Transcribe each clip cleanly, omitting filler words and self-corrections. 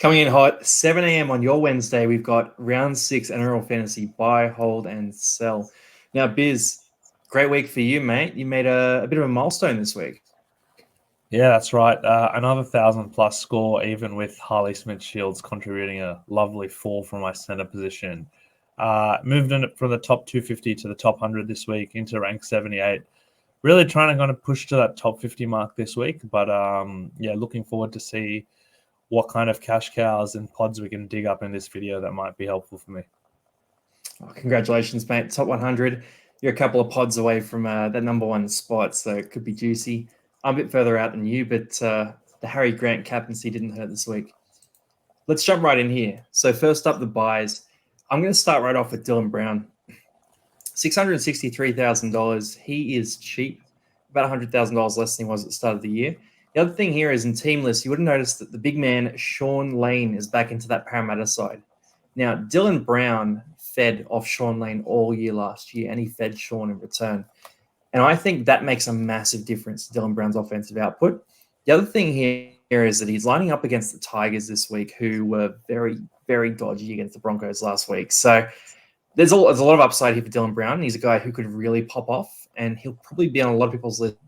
Coming in hot, 7 a.m. on your Wednesday, we've got round 6 NRL Fantasy buy, hold, and sell. Now, Biz, great week for you, mate. You made a bit of a milestone this week. Yeah, that's right. Another 1,000+ score, even with Harley Smith-Shields contributing a lovely 4 from my centre position. Moved in from the top 250 to the top 100 this week into rank 78. Really trying to kind of push to that top 50 mark this week. But looking forward to see what kind of cash cows and pods we can dig up in this video that might be helpful for me. Oh, congratulations, mate. Top 100. You're a couple of pods away from that number 1 spot, so it could be juicy. I'm a bit further out than you, but the Harry Grant captaincy didn't hurt this week. Let's jump right in here. So first up, the buys. I'm going to start right off with Dylan Brown. $663,000. He is cheap, about $100,000 less than he was at the start of the year. The other thing here is in team list, you would have noticed that the big man, Sean Lane, is back into that Parramatta side. Now, Dylan Brown fed off Sean Lane all year last year, and he fed Sean in return. And I think that makes a massive difference to Dylan Brown's offensive output. The other thing here is that he's lining up against the Tigers this week, who were very, very dodgy against the Broncos last week. So there's a lot of upside here for Dylan Brown. He's a guy who could really pop off, and he'll probably be on a lot of people's lists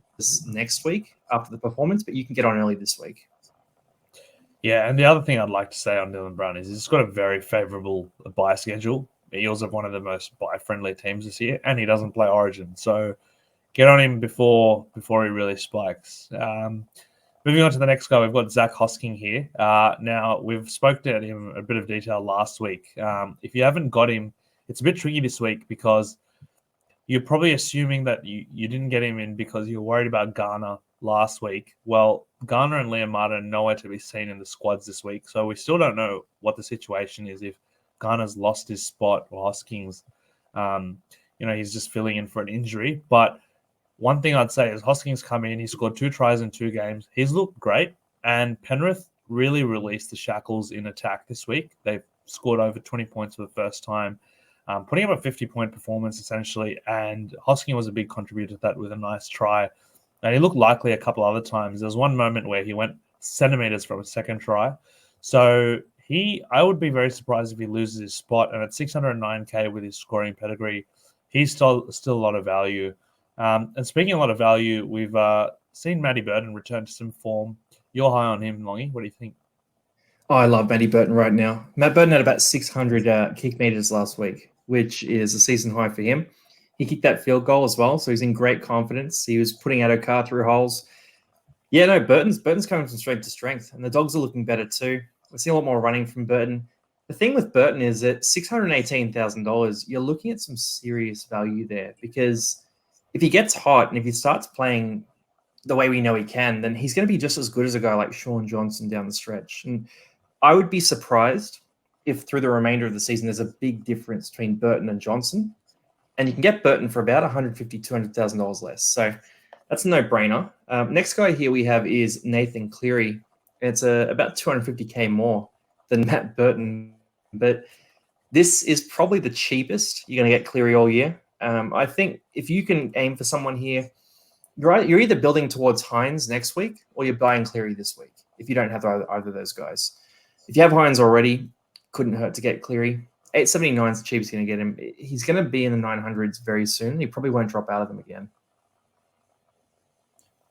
next week after the performance, but you can get on early this week. Yeah, and the other thing I'd like to say on Dylan Brown is he's got a very favourable buy schedule. Eels have one of the most buy-friendly teams this year, and he doesn't play Origin. So get on him before he really spikes. Moving on to the next guy, we've got Zach Hosking here. Now, we've spoken at him a bit of detail last week. If you haven't got him, it's a bit tricky this week because you're probably assuming that you didn't get him in because you're worried about Garner last week. Well, Garner and Liam Martin are nowhere to be seen in the squads this week, so we still don't know what the situation is if Garner's lost his spot or Hosking's, he's just filling in for an injury. But one thing I'd say is Hosking's come in, he scored 2 tries in 2 games. He's looked great, and Penrith really released the shackles in attack this week. They've scored over 20 points for the first time, putting up a 50-point performance essentially, and Hosking was a big contributor to that with a nice try. And he looked likely a couple other times. There was one moment where he went centimetres from a second try. So I would be very surprised if he loses his spot. And at 609K with his scoring pedigree, he's still a lot of value. And speaking of a lot of value, we've seen Matty Burton return to some form. You're high on him, Longy. What do you think? Oh, I love Matty Burton right now. Matt Burton had about 600 kick meters last week, which is a season high for him. He kicked that field goal as well, so he's in great confidence. He was putting out a car through holes. Yeah, no, Burton's coming from strength to strength, and the Dogs are looking better too. We're seeing a lot more running from Burton. The thing with Burton is that $618,000, you're looking at some serious value there because if he gets hot and if he starts playing the way we know he can, then he's going to be just as good as a guy like Sean Johnson down the stretch. And I would be surprised if through the remainder of the season there's a big difference between Burton and Johnson. And you can get Burton for about $150,000, $200,000 less. So that's a no-brainer. Next guy here we have is Nathan Cleary. It's about $250K more than Matt Burton. But this is probably the cheapest you're going to get Cleary all year. I think if you can aim for someone here, you're either building towards Hines next week or you're buying Cleary this week if you don't have either of those guys. If you have Hines already, couldn't hurt to get Cleary. 879 is the cheapest going to get him. He's going to be in the 900s very soon. He probably won't drop out of them again.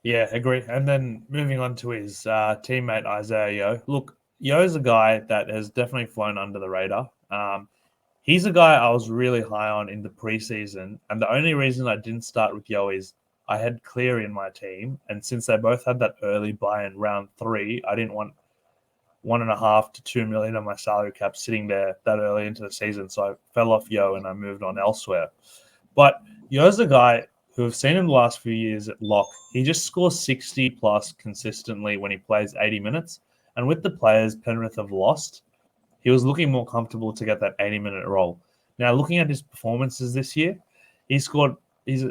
Yeah, agree. And then moving on to his teammate, Isaiya Yeo. Look, Yeo's a guy that has definitely flown under the radar. He's a guy I was really high on in the preseason. And the only reason I didn't start with Yeo is I had Cleary in my team. And since they both had that early buy in round 3, I didn't want $1.5 to $2 million on my salary cap sitting there that early into the season. So I fell off Yeo and I moved on elsewhere. But Yeo's a guy who have seen him the last few years at lock. He just scores 60 plus consistently when he plays 80 minutes. And with the players Penrith have lost, he was looking more comfortable to get that 80-minute role. Now, looking at his performances this year, he's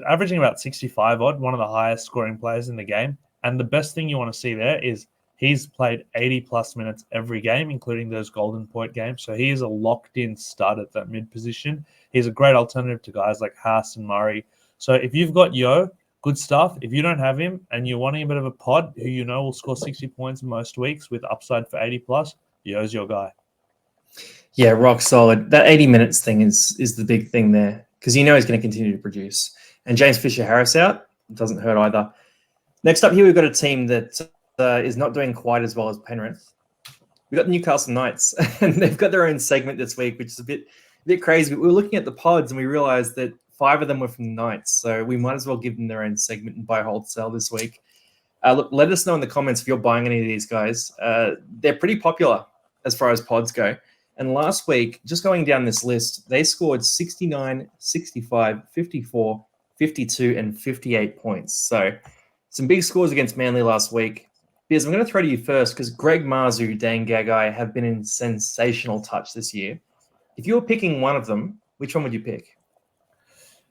averaging about 65 odd, one of the highest scoring players in the game. And the best thing you want to see there is he's played 80-plus minutes every game, including those Golden Point games. So he is a locked-in stud at that mid position. He's a great alternative to guys like Haas and Murray. So if you've got Yeo, good stuff. If you don't have him and you're wanting a bit of a pod who you know will score 60 points most weeks with upside for 80-plus, Yo's your guy. Yeah, rock solid. That 80 minutes thing is the big thing there because he's going to continue to produce. And James Fisher-Harris out doesn't hurt either. Next up here, we've got a team that is not doing quite as well as Penrith. We've got the Newcastle Knights, and they've got their own segment this week, which is a bit crazy. But we were looking at the pods, and we realized that 5 of them were from the Knights, so we might as well give them their own segment and buy wholesale this week. Look, let us know in the comments if you're buying any of these guys. They're pretty popular as far as pods go. And last week, just going down this list, they scored 69, 65, 54, 52, and 58 points. So some big scores against Manly last week. Biz, I'm going to throw to you first because Greg Marzhew, Dane Gagai have been in sensational touch this year. If you were picking one of them, which one would you pick?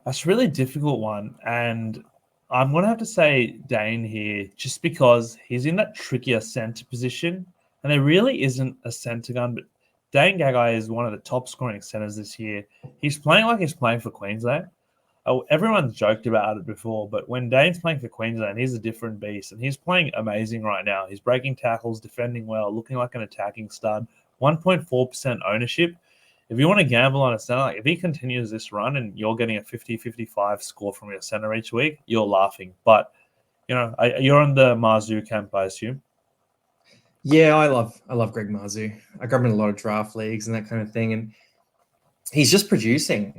That's a really difficult one. And I'm going to have to say Dane here just because he's in that trickier centre position. And there really isn't a centre gun, but Dane Gagai is one of the top scoring centres this year. He's playing like he's playing for Queensland. Oh, everyone's joked about it before, but when Dane's playing for Queensland, he's a different beast, and he's playing amazing right now. He's breaking tackles, defending well, looking like an attacking stud. 1.4% ownership. If you want to gamble on a centre, like if he continues this run and you're getting a 50-55 score from your centre each week, you're laughing. But, you're on the Marzhew camp, I assume. Yeah, I love Greg Marzhew. I grab him in a lot of draft leagues and that kind of thing, and he's just producing.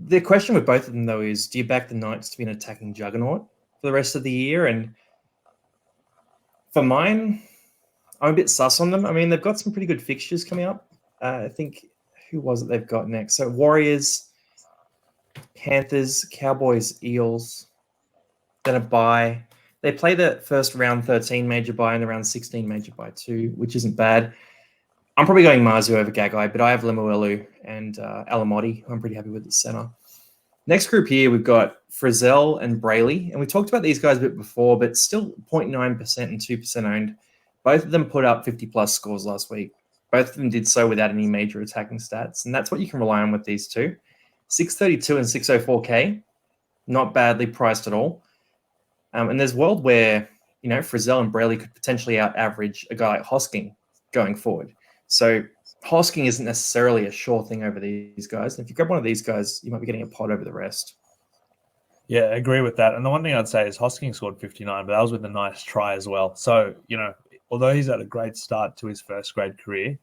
The question with both of them, though, is do you back the Knights to be an attacking juggernaut for the rest of the year? And for mine, I'm a bit sus on them. I mean, they've got some pretty good fixtures coming up. I think, who was it they've got next? So Warriors, Panthers, Cowboys, Eels, then a bye. They play the first round 13 major bye and the round 16 major bye too, which isn't bad. I'm probably going Marzhew over Gagai, but I have Lemuelu and Alamotti, who I'm pretty happy with the center. Next group here, we've got Frizell and Brailey. And we talked about these guys a bit before, but still 0.9% and 2% owned. Both of them put up 50-plus scores last week. Both of them did so without any major attacking stats. And that's what you can rely on with these two. 632 and 604K, not badly priced at all. And there's a world where, Frizell and Brailey could potentially out-average a guy like Hosking going forward. So Hosking isn't necessarily a sure thing over these guys. And if you grab one of these guys, you might be getting a pod over the rest. Yeah, I agree with that. And the one thing I'd say is Hosking scored 59, but that was with a nice try as well. So, although he's had a great start to his first grade career,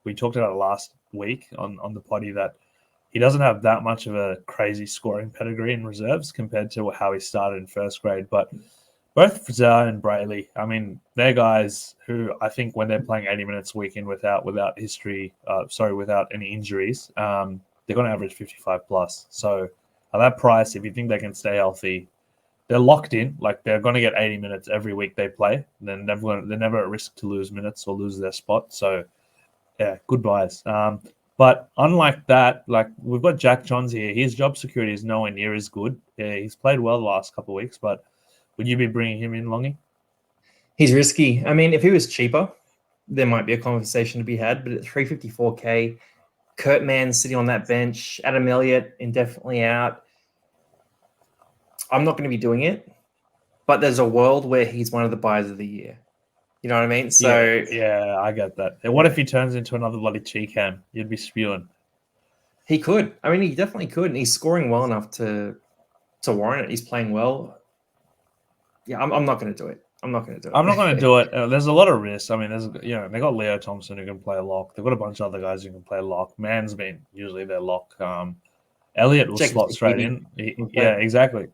we talked about it last week on the potty that he doesn't have that much of a crazy scoring pedigree in reserves compared to how he started in first grade. But both Frizell and Brailey, I mean, they're guys who I think when they're playing 80 minutes week in without any injuries, they're going to average 55 plus. So at that price, if you think they can stay healthy, they're locked in. Like they're going to get 80 minutes every week they play. They're never at risk to lose minutes or lose their spot. So yeah, good buys. But unlike that, like we've got Jack Johns here. His job security is nowhere near as good. Yeah, he's played well the last couple of weeks, but would you be bringing him in, Longy? He's risky. I mean, if he was cheaper, there might be a conversation to be had. But at 354K, Kurt Mann sitting on that bench, Adam Elliott indefinitely out. I'm not going to be doing it. But there's a world where he's one of the buys of the year. You know what I mean? So yeah, I get that. And what if he turns into another bloody Chee-Kam? You'd be spewing. He could. I mean, he definitely could. And he's scoring well enough to warrant it. He's playing well. Yeah, I'm not going to do it. I'm not going to do it. I'm not going to do it. There's a lot of risks. I mean, they got Leo Thompson who can play a lock. They've got a bunch of other guys who can play a lock. Man's been usually their lock. Elliott will slot straight in. Yeah, exactly.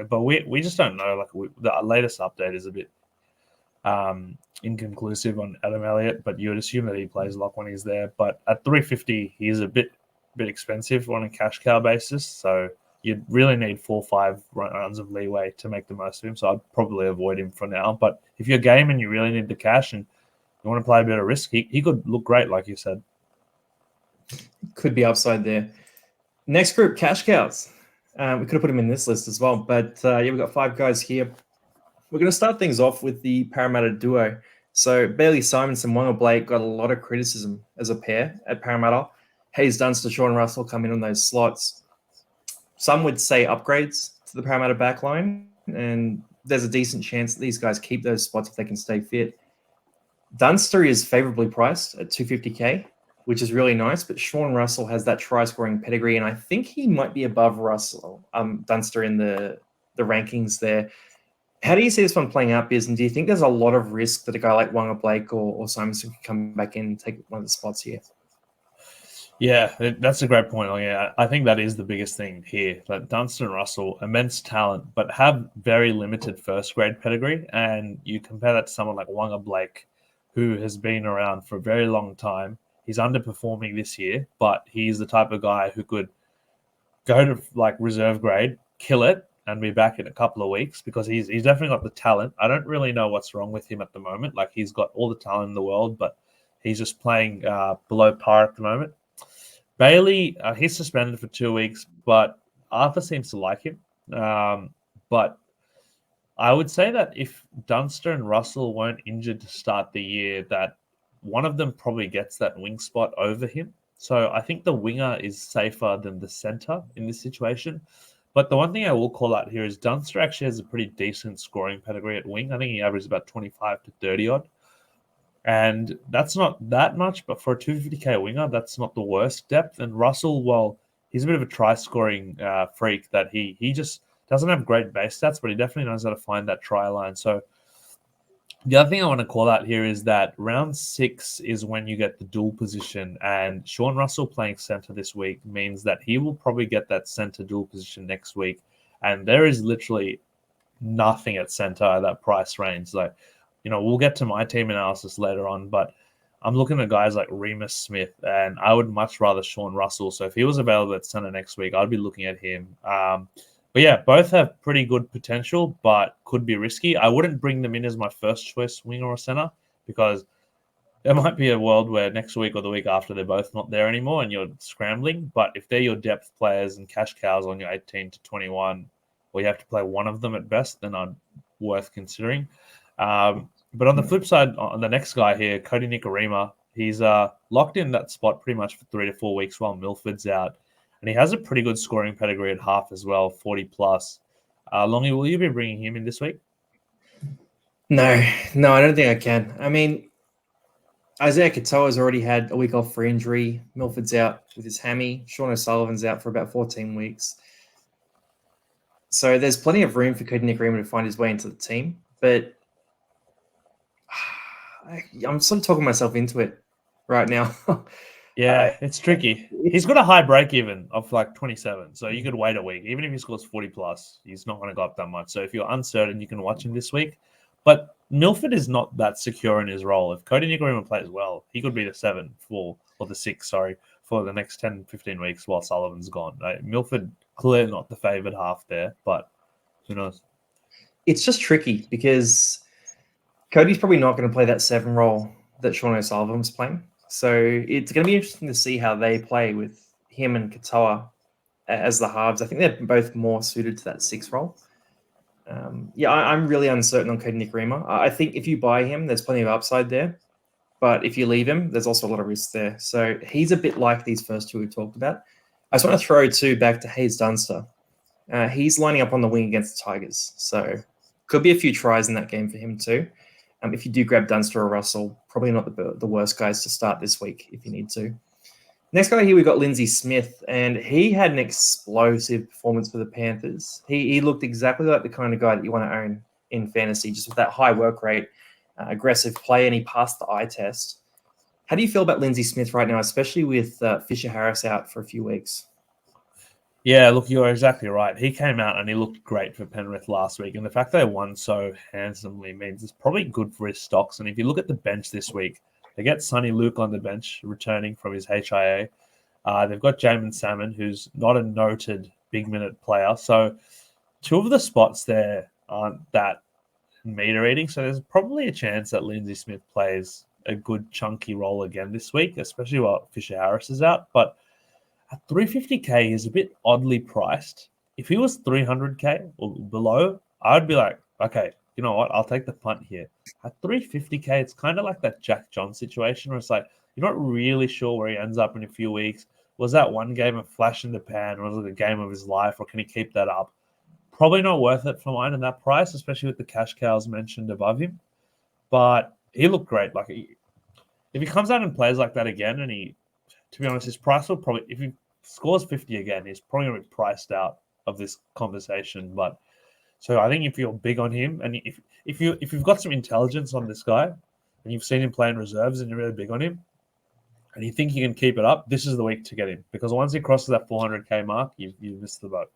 But we just don't know. Like the latest update is a bit inconclusive on Adam Elliott, but you would assume that he plays lock when he's there. But at 350, he's a bit expensive on a cash cow basis. So you'd really need 4 or 5 rounds of leeway to make the most of him. So I'd probably avoid him for now. But if you're game and you really need the cash and you want to play a bit of risk, he could look great, like you said. Could be upside there. Next group, cash cows. We could have put him in this list as well. But we've got 5 guys here. We're going to start things off with the Parramatta duo. So Bailey Simons and Wonga Blake got a lot of criticism as a pair at Parramatta. Haze Dunster, Sean Russell come in on those slots. Some would say upgrades to the Parramatta backline, and there's a decent chance that these guys keep those spots if they can stay fit. Dunster is favorably priced at 250k, which is really nice, but Sean Russell has that try-scoring pedigree, and I think he might be above Dunster in the rankings there. How do you see this one playing out, Biz? And do you think there's a lot of risk that a guy like Wanga Blake or Simonson can come back in and take one of the spots here? Yeah, that's a great point. Yeah, I think that is the biggest thing here. That Dunster and Russell, immense talent, but have very limited first grade pedigree. And you compare that to someone like Wanga Blake, who has been around for a very long time. He's underperforming this year, but he's the type of guy who could go to like reserve grade, kill it, and be back in a couple of weeks because he's definitely got the talent. I don't really know what's wrong with him at the moment. Like he's got all the talent in the world, but he's just playing below par at the moment. Brailey, he's suspended for 2 weeks, but Arthur seems to like him. But I would say that if Dunster and Russell weren't injured to start the year, that one of them probably gets that wing spot over him. So I think the winger is safer than the centre in this situation. But the one thing I will call out here is Dunster actually has a pretty decent scoring pedigree at wing. I think he averages about 25 to 30 odd. And that's not that much, but for a 250k winger, that's not the worst depth. And Russell, well, he's a bit of a try-scoring freak that he just doesn't have great base stats, but he definitely knows how to find that try line. So the other thing I want to call out here is that round 6 is when you get the dual position, and Sean Russell playing centre this week means that he will probably get that centre dual position next week. And there is literally nothing at centre at that price range. Like, we'll get to my team analysis later on, but I'm looking at guys like Remus Smith, and I would much rather Sean Russell. So if he was available at centre next week, I'd be looking at him. But yeah, both have pretty good potential, but could be risky. I wouldn't bring them in as my first choice winger or centre because there might be a world where next week or the week after they're both not there anymore and you're scrambling. But if they're your depth players and cash cows on your 18 to 21, or you have to play one of them at best, then I'd worth considering. But on the flip side, on the next guy here, Kodi Nikorima, he's locked in that spot pretty much for 3 to 4 weeks while Milford's out. And he has a pretty good scoring pedigree at half as well, 40 plus. Longy, will you be bringing him in this week? No, I don't think I can. I mean, Isaiya Katoa has already had a week off for injury. Milford's out with his hammy. Sean O'Sullivan's out for about 14 weeks. So there's plenty of room for Kodi Nikorima to find his way into the team. But I'm sort of talking myself into it right now. Yeah, it's tricky. He's got a high break even of like 27, so you could wait a week. Even if he scores 40 plus, he's not going to go up that much. So if you're uncertain, you can watch him this week. But Milford is not that secure in his role. If Kodi Nikorima plays well, he could be the 7 or the 6, for the next 10, 15 weeks while Sullivan's gone. Right? Milford, clearly not the favoured half there, but who knows? It's just tricky because Cody's probably not going to play that 7 role that Sean O'Sullivan's playing. So it's going to be interesting to see how they play with him and Katoa as the halves. I think they're both more suited to that 6 role. I'm really uncertain on Kodi Nikorima. I think if you buy him, there's plenty of upside there. But if you leave him, there's also a lot of risk there. So he's a bit like these first 2 we talked about. I just want to throw 2 back to Haze Dunster. He's lining up on the wing against the Tigers. So could be a few tries in that game for him too. If you do grab Dunster or Russell, probably not the worst guys to start this week if you need to. Next guy here, we've got Lindsay Smith, and he had an explosive performance for the Panthers. He looked exactly like the kind of guy that you want to own in fantasy, just with that high work rate, aggressive play, and he passed the eye test. How do you feel about Lindsay Smith right now, especially with Fisher Harris out for a few weeks? Yeah, look, you're exactly right. He came out and he looked great for Penrith last week. And the fact they won so handsomely means it's probably good for his stocks. And if you look at the bench this week, they get Sonny Luke on the bench, returning from his HIA. They've got Jamin Salmon, who's not a noted big-minute player. So 2 of the spots there aren't that meter eating. So there's probably a chance that Lindsay Smith plays a good chunky role again this week, especially while Fisher Harris is out. But at 350k is a bit oddly priced. If he was 300k or below, I'd be like, okay, you know what? I'll take the punt here. At 350k, it's kind of like that Jack John situation where it's like, you're not really sure where he ends up in a few weeks. Was that one game a flash in the pan? Was it a game of his life? Or can he keep that up? Probably not worth it for mine in that price, especially with the cash cows mentioned above him. But he looked great. Like if he comes out and plays like that again, and to be honest, his price will probably, if he scores 50 again, he's probably going to be priced out of this conversation. But so I think if you're big on him, and if you've got some intelligence on this guy, and you've seen him play in reserves, and you're really big on him, and you think you can keep it up, this is the week to get him, because once he crosses that 400k mark, you missed the boat.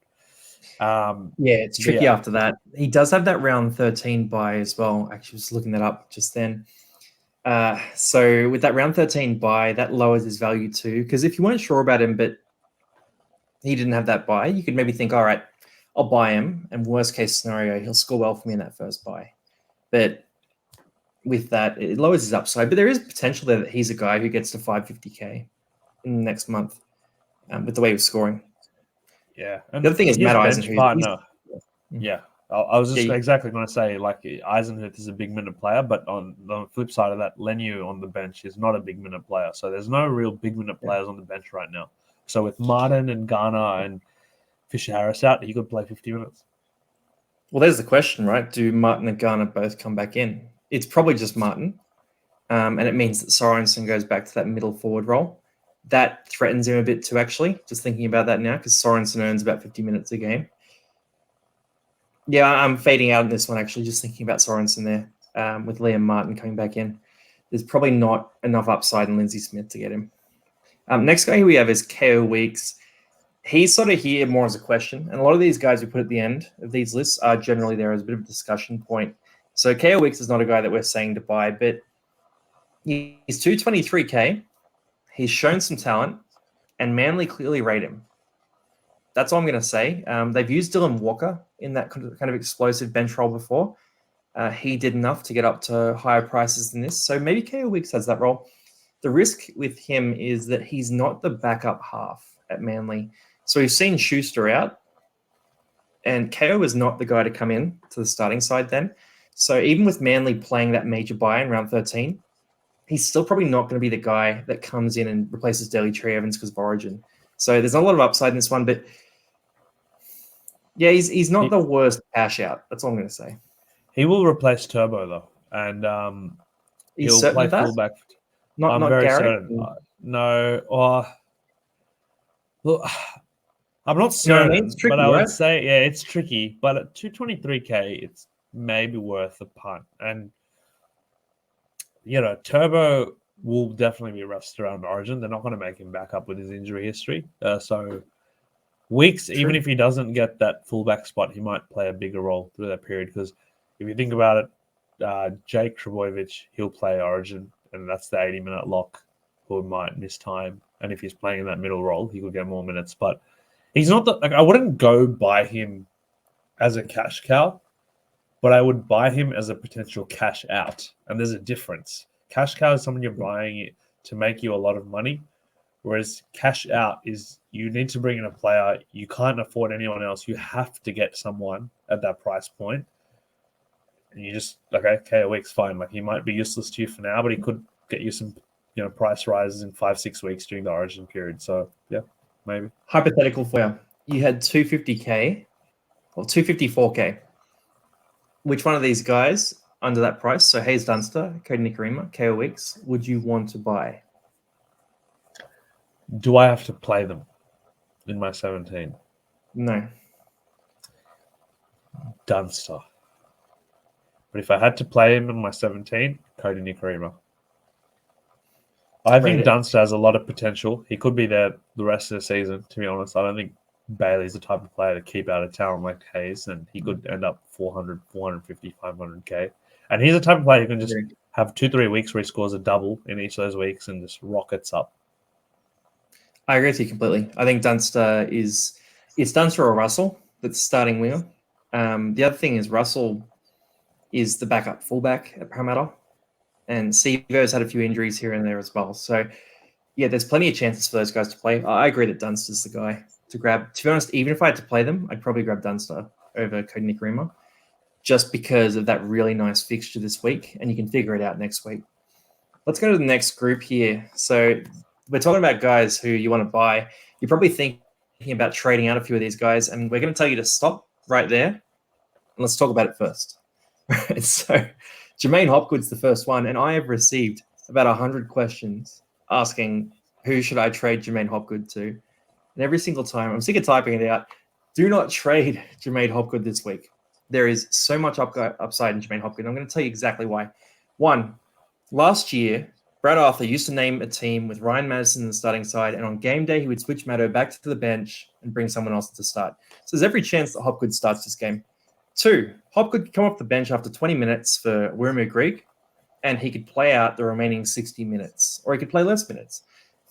It's tricky after that. He does have that round 13 bye as well. Actually, was looking that up just then. So with that round 13 bye, that lowers his value too. Because if you weren't sure about him, but he didn't have that bye, you could maybe think, all right, I'll buy him, and worst case scenario, he'll score well for me in that first bye. But with that, it lowers his upside. But there is potential there that he's a guy who gets to 550k in the next month with the way he was scoring. Yeah. And the other thing is Matt Eisenhuth. Yeah. I was just exactly going to say, like, Eisenhuth is a big minute player, but on the flip side of that, Leniu on the bench is not a big minute player. So there's no real big minute players on the bench right now. So with Martin and Garner and Fisher Harris out, he could play 50 minutes. Well, there's the question, right? Do Martin and Garner both come back in? It's probably just Martin. And it means that Sorensen goes back to that middle forward role. That threatens him a bit too, actually, just thinking about that now, because Sorensen earns about 50 minutes a game. Yeah, I'm fading out in this one, actually, just thinking about Sorensen there with Liam Martin coming back in. There's probably not enough upside in Lindsay Smith to get him. Next guy who we have is Kaeo Weeks. He's sort of here more as a question, and a lot of these guys we put at the end of these lists are generally there as a bit of a discussion point. So Kaeo Weeks is not a guy that we're saying to buy, but he's 223k. He's shown some talent, and Manly clearly rate him. That's all I'm going to say. They've used Dylan Walker in that kind of explosive bench role before. He did enough to get up to higher prices than this. So maybe Kaeo Weeks has that role. The risk with him is that he's not the backup half at Manly. So we've seen Schuster out, and Kaeo is not the guy to come in to the starting side then. So even with Manly playing that major buy in round 13, he's still probably not going to be the guy that comes in and replaces Daly Tree Evans because of Origin. So there's not a lot of upside in this one, but yeah, he's not the worst cash out. That's all I'm going to say. He will replace Turbo though, and he'll play fullback. I'm very certain. No, look, I'm not certain, it's tricky, but I would say it's tricky. But at 223k, it's maybe worth a punt, and Turbo will definitely be rushed around Origin. They're not going to make him back up with his injury history. So Weeks, even if he doesn't get that fullback spot, he might play a bigger role through that period. Because if you think about it, Jake Trbojevic, he'll play Origin, and that's the 80-minute lock, who might miss time. And if he's playing in that middle role, he could get more minutes. But he's not I wouldn't go buy him as a cash cow, but I would buy him as a potential cash out. And there's a difference. Cash cow is someone you're buying it to make you a lot of money, whereas cash out is you need to bring in a player. You can't afford anyone else. You have to get someone at that price point. And you just, Kaeo Weeks, fine. Like, he might be useless to you for now, but he could get you some price rises in 5-6 weeks during the Origin period. So, yeah, maybe. Hypothetical for you. You had 250k or 254k. Which one of these guys under that price, so Haze, Dunster, Kodi Nikorima, Kaeo Weeks, would you want to buy? Do I have to play them in my 17? No. Dunster. But if I had to play him in my 17, Kodi Nikorima. I think Dunster has a lot of potential. He could be there the rest of the season, to be honest. I don't think Bailey's the type of player to keep out of talent like Haze, and he could end up 400, 450, 500k. And he's the type of player who can just have 2-3 weeks where he scores a double in each of those weeks and just rockets up. I agree with you completely. I think Dunster it's Dunster or Russell that's starting winger. The other thing is Russell is the backup fullback at Parramatta, and Sevo's had a few injuries here and there as well. So, yeah, there's plenty of chances for those guys to play. I agree that Dunster's the guy to grab. To be honest, even if I had to play them, I'd probably grab Dunster over Kodi Nikorima just because of that really nice fixture this week, and you can figure it out next week. Let's go to the next group here. So we're talking about guys who you want to buy. You're probably thinking about trading out a few of these guys, and we're going to tell you to stop right there, and let's talk about it first. So Jermaine Hopgood's the first one, and I have received about 100 questions asking who should I trade Jermaine Hopgood to. And every single time, I'm sick of typing it out. Do not trade Jermaine Hopgood this week. There is so much upside in Jermaine Hopgood. I'm going to tell you exactly why. One, last year, Brad Arthur used to name a team with Ryan Madison in the starting side, and on game day, he would switch Maddo back to the bench and bring someone else to start. So there's every chance that Hopgood starts this game. Two, Hopgood could come off the bench after 20 minutes for Wiremu Greek, and he could play out the remaining 60 minutes, or he could play less minutes.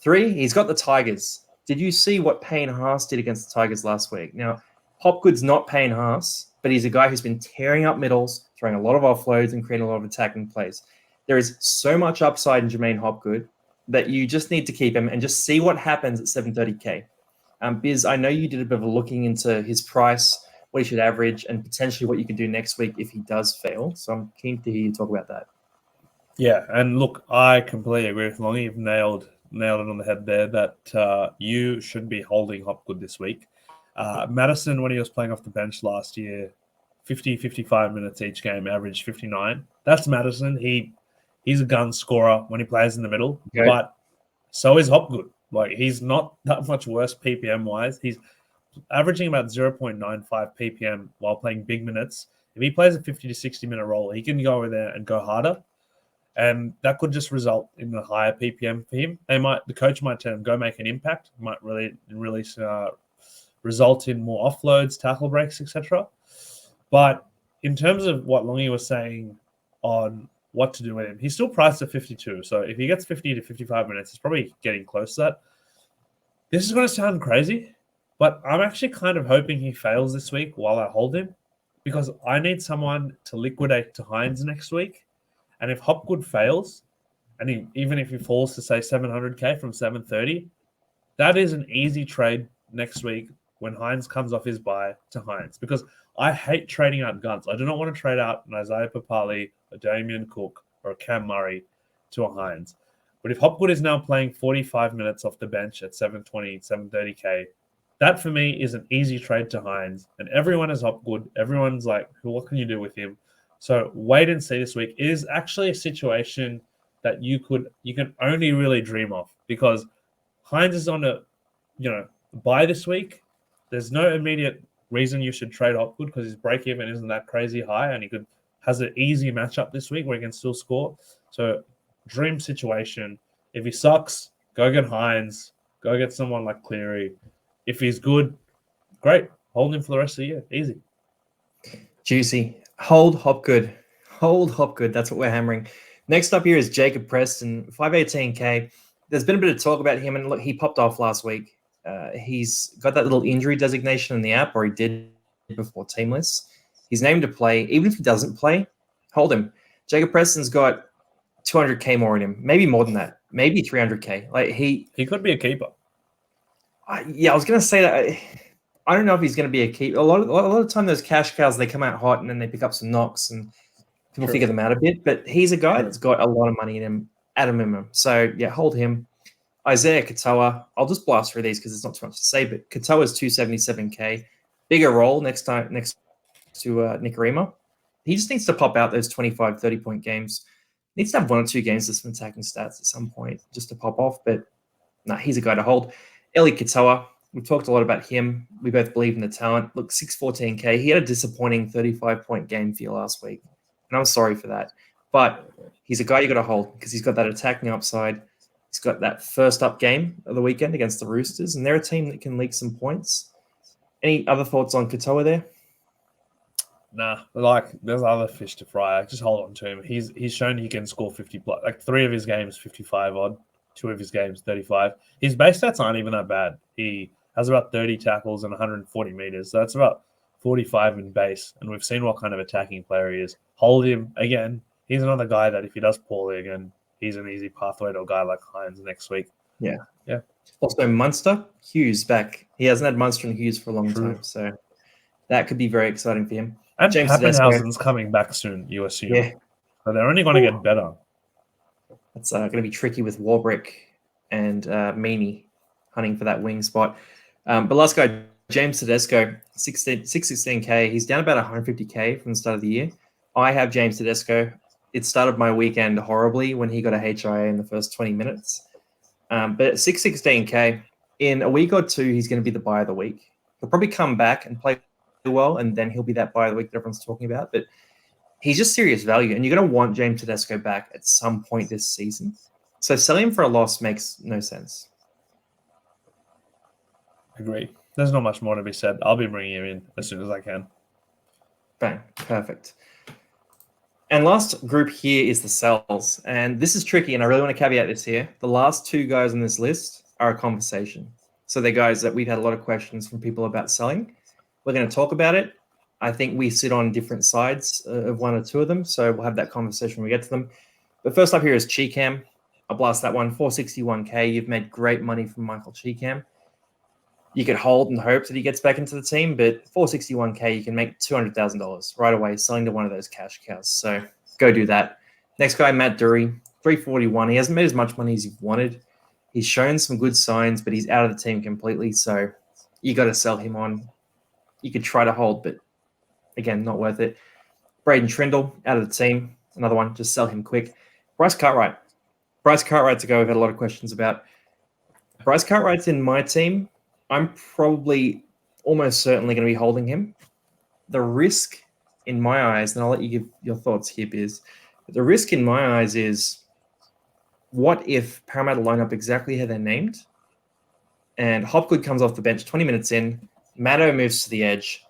Three, he's got the Tigers. Did you see what Payne Haas did against the Tigers last week? Now, Hopgood's not Payne Haas, but he's a guy who's been tearing up middles, throwing a lot of offloads, and creating a lot of attacking plays. There is so much upside in Jermaine Hopgood that you just need to keep him and just see what happens at 730K. Biz, I know you did a bit of a looking into his price, what he should average, and potentially what you can do next week if he does fail. So I'm keen to hear you talk about that. Yeah, and look, I completely agree with Longy. You've nailed it on the head there that you should be holding Hopgood this week. Madison, when he was playing off the bench last year, 50, 55 minutes each game, average 59. That's Madison. He's a gun scorer when he plays in the middle, okay. But so is Hopgood. Like, he's not that much worse PPM-wise. He's averaging about 0.95 PPM while playing big minutes. If he plays a 50 to 60-minute role, he can go over there and go harder. And that could just result in a higher PPM for him. The coach might tell him, go make an impact. It might really result in more offloads, tackle breaks, etc. But in terms of what Longy was saying on what to do with him, he's still priced at 52. So if he gets 50 to 55 minutes, he's probably getting close to that. This is going to sound crazy, but I'm actually kind of hoping he fails this week while I hold him, because I need someone to liquidate to Hines next week. And if Hopgood fails, and even if he falls to, say, 700K from 730, that is an easy trade next week when Hines comes off his bye to Hines, because I hate trading out guns. I do not want to trade out an Isaiya Papali, a Damien Cook, or a Cam Murray to a Hines. But if Hopgood is now playing 45 minutes off the bench at 720, 730K, that for me is an easy trade to Hines. And everyone is Hopgood. Everyone's like, what can you do with him? So wait and see this week. It is actually a situation that you can only really dream of, because Hines is on a bye this week. There's no immediate reason you should trade Hopgood because his break-even isn't that crazy high, and he has an easy matchup this week where he can still score. So dream situation. If he sucks, go get Hines. Go get someone like Cleary. If he's good, great. Hold him for the rest of the year. Easy. Juicy. Hold Hopgood. Hold Hopgood. That's what we're hammering. Next up here is Jacob Preston, 518K. There's been a bit of talk about him, and look, he popped off last week. He's got that little injury designation in the app, or he did before Teamless. He's named to play. Even if he doesn't play, hold him. Jacob Preston's got 200K more in him, maybe more than that, maybe 300K. Like he could be a keeper. I was going to say that. I don't know if he's going to be a keeper. A lot of the time, those cash cows, they come out hot and then they pick up some knocks and people figure them out a bit. But he's a guy that's got a lot of money in him at a minimum. So yeah, hold him. Isaiya Katoa, I'll just blast through these because there's not too much to say, but Katoa's 277K. Bigger role next to Nikorima. He just needs to pop out those 25, 30-point games. Needs to have one or two games with some attacking stats at some point just to pop off, but no, he's a guy to hold. Eli Katoa, we've talked a lot about him. We both believe in the talent. Look, 614K. He had a disappointing 35-point game for you last week, and I'm sorry for that. But he's a guy you got to hold because he's got that attacking upside. He's got that first up game of the weekend against the Roosters, and they're a team that can leak some points. Any other thoughts on Katoa there? Nah, there's other fish to fry. Just hold on to him. He's shown he can score 50 plus. Like 3 of his games, 55 odd. 2 of his games, 35. His base stats aren't even that bad. He has about 30 tackles and 140 meters. So that's about 45 in base. And we've seen what kind of attacking player he is. Hold him again. He's another guy that if he does poorly again, he's an easy pathway to a guy like Hines next week. Yeah. Yeah. Also, Munster, Hughes back. He hasn't had Munster and Hughes for a long time. So that could be very exciting for him. And James Pappenhausen's coming back soon, you assume. Yeah. So they're only going to get better. It's going to be tricky with Warbrick and Meaney hunting for that wing spot. But last guy, James Tedesco, 616K. He's down about 150K from the start of the year. I have James Tedesco. it started my weekend horribly when he got a HIA in the first 20 minutes. But at 616K, in a week or two, he's going to be the buy of the week. He'll probably come back and play well, and then he'll be that buy of the week that everyone's talking about. But he's just serious value, and you're going to want James Tedesco back at some point this season. So selling him for a loss makes no sense. Agree. There's not much more to be said. I'll be bringing him in as soon as I can. Bang. Perfect. And last group here is the sells. And this is tricky, and I really want to caveat this here. The last two guys on this list are a conversation. So they're guys that we've had a lot of questions from people about selling. We're going to talk about it. I think we sit on different sides of one or two of them, so we'll have that conversation when we get to them. But first up here is Chee-Kam. I'll blast that one. 461K. You've made great money from Michael Chee-Kam. You could hold and hope that he gets back into the team, but 461K, you can make $200,000 right away selling to one of those cash cows. So go do that. Next guy, Matt Doorey, 341. He hasn't made as much money as you've wanted. He's shown some good signs, but he's out of the team completely. So you got to sell him on. You could try to hold, but again, not worth it. Braydon Trindall, out of the team. Another one, just sell him quick. Bryce Cartwright. Bryce Cartwright's a guy we've had a lot of questions about. Bryce Cartwright's in my team. I'm probably almost certainly going to be holding him. The risk in my eyes, and I'll let you give your thoughts here, Biz. The risk in my eyes is, what if Parramatta line up exactly how they're named and Hopgood comes off the bench 20 minutes in, Maddo moves to the edge,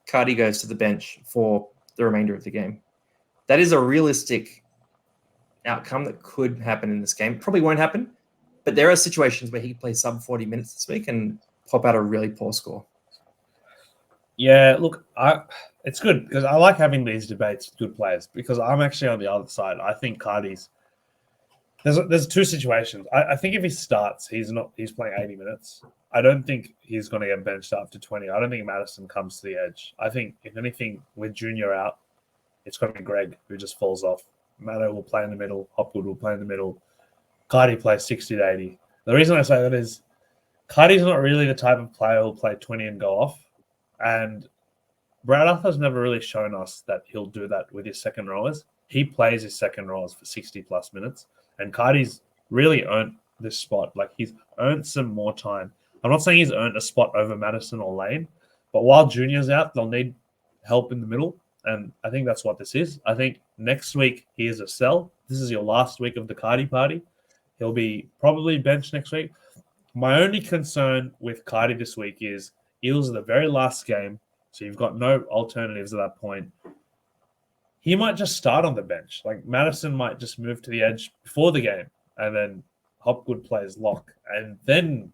Kodi goes to the bench for the remainder of the game? That is a realistic outcome that could happen in this game. Probably won't happen, but there are situations where he could play sub 40 minutes this week and pop out a really poor score. Yeah, look, it's good because I like having these debates with good players because I'm actually on the other side. I think Kodi's there's two situations. I think if he starts, he's playing 80 minutes. I don't think he's going to get benched after 20. I don't think Madison comes to the edge. I think if anything, with Junior out, it's going to be Greg who just falls off. Maddo will play in the middle. Hopgood will play in the middle. Kodi plays 60 to 80. The reason I say that is Kodi's not really the type of player who'll play 20 and go off. And Brad Arthur's never really shown us that he'll do that with his second rowers. He plays his second rowers for 60-plus minutes. And Kodi's really earned this spot. Like, he's earned some more time. I'm not saying he's earned a spot over Madison or Lane, but while Junior's out, they'll need help in the middle. And I think that's what this is. I think next week he is a sell. This is your last week of the Kodi party. He'll be probably benched next week. My only concern with Kodi this week is Eels are the very last game, so you've got no alternatives at that point. He might just start on the bench. Like, Madison might just move to the edge before the game, and then Hopgood plays lock, and then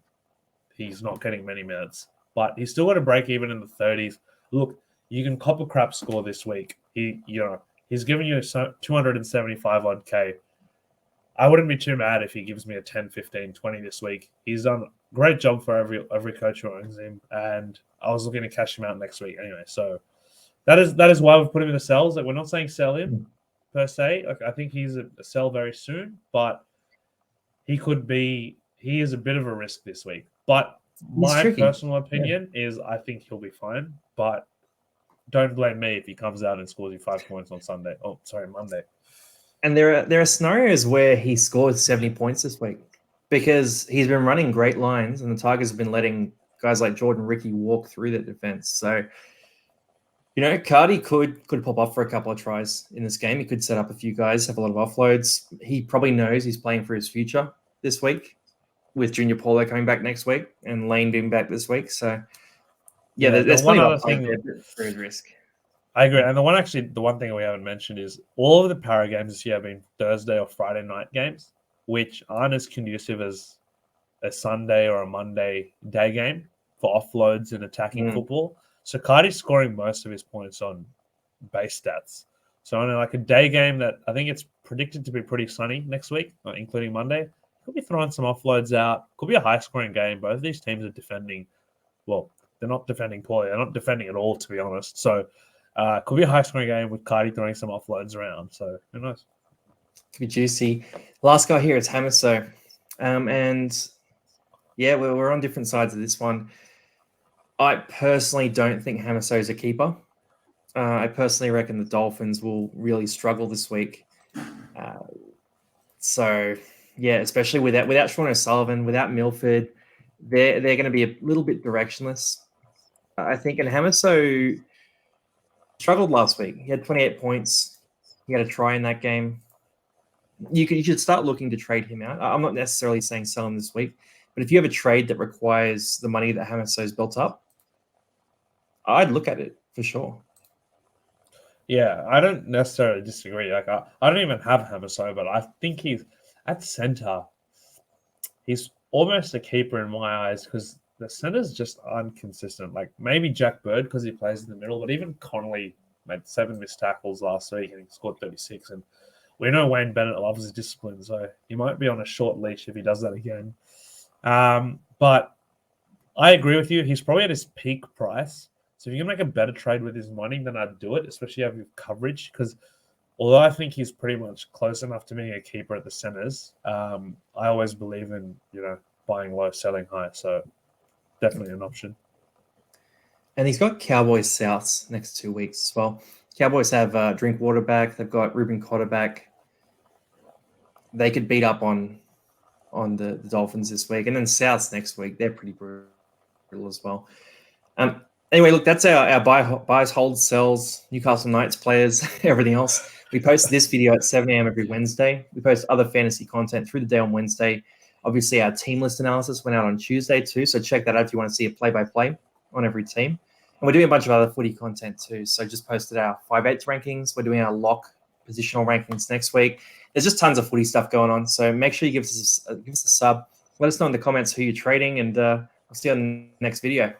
he's not getting many minutes. But he's still got a break even in the 30s. Look, you can cop a crap score this week. He's giving you 275 odd K. I wouldn't be too mad if he gives me a 10, 15, 20 this week. He's done a great job for every coach who owns him, and I was looking to cash him out next week anyway. So that is why we've put him in the sells. Like, we're not saying sell him per se. Like, I think he's a sell very soon, but he is a bit of a risk this week. But my personal opinion is I think he'll be fine, but don't blame me if he comes out and scores you 5 points on Monday. And there are scenarios where he scores 70 points this week because he's been running great lines and the Tigers have been letting guys like Jordan Ricky walk through their defense. So, Kodi could pop up for a couple of tries in this game. He could set up a few guys, have a lot of offloads. He probably knows he's playing for his future this week with Junior Paulo coming back next week and Lane being back this week. So, there's plenty of upside there for his risk. I agree. And the one thing we haven't mentioned is all of the para games this year have been Thursday or Friday night games, which aren't as conducive as a Sunday or a Monday day game for offloads and attacking football. So Kodi's scoring most of his points on base stats. So on like a day game that I think it's predicted to be pretty sunny next week, including Monday, could be throwing some offloads out. Could be a high-scoring game. Both of these teams are defending. Well, they're not defending poorly. They're not defending at all, to be honest. So could be a high-scoring game with Kodi throwing some offloads around. So who knows? Could be juicy. Last guy here is Hamiso. We're on different sides of this one. I personally don't think Hamiso is a keeper. I personally reckon the Dolphins will really struggle this week. So, yeah, especially without Sean O'Sullivan, without Milford, they're going to be a little bit directionless, I think. And Hamiso struggled last week. He had 28 points. He had a try in that game. You should start looking to trade him out. I'm not necessarily saying sell him this week, but if you have a trade that requires the money that Hamiso's built up, I'd look at it for sure. Yeah, I don't necessarily disagree. Like I don't even have Hamiso, but I think he's at center. He's almost a keeper in my eyes because the centers just aren't consistent. Like maybe Jack Bird because he plays in the middle, but even Connolly made 7 missed tackles last week and he scored 36. And we know Wayne Bennett loves his discipline, so he might be on a short leash if he does that again. But I agree with you. He's probably at his peak price. So if you can make a better trade with his money, then I'd do it, especially if you have coverage. Because although I think he's pretty much close enough to being a keeper at the centers, I always believe in buying low, selling high. So definitely an option. And he's got Cowboys Souths next 2 weeks as well. Cowboys have Drinkwater back. They've got Ruben Cotter back. They could beat up on the Dolphins this week. And then Souths next week. They're pretty brutal as well. Anyway, look, that's our buys, holds, sells, Newcastle Knights players, everything else. We post this video at 7 a.m. every Wednesday. We post other fantasy content through the day on Wednesday. Obviously, our team list analysis went out on Tuesday too, so check that out if you want to see a play-by-play on every team. And we're doing a bunch of other footy content too. So just posted our 5/8 rankings. We're doing our lock positional rankings next week. There's just tons of footy stuff going on. So make sure you give us a sub. Let us know in the comments who you're trading, and I'll see you on the next video.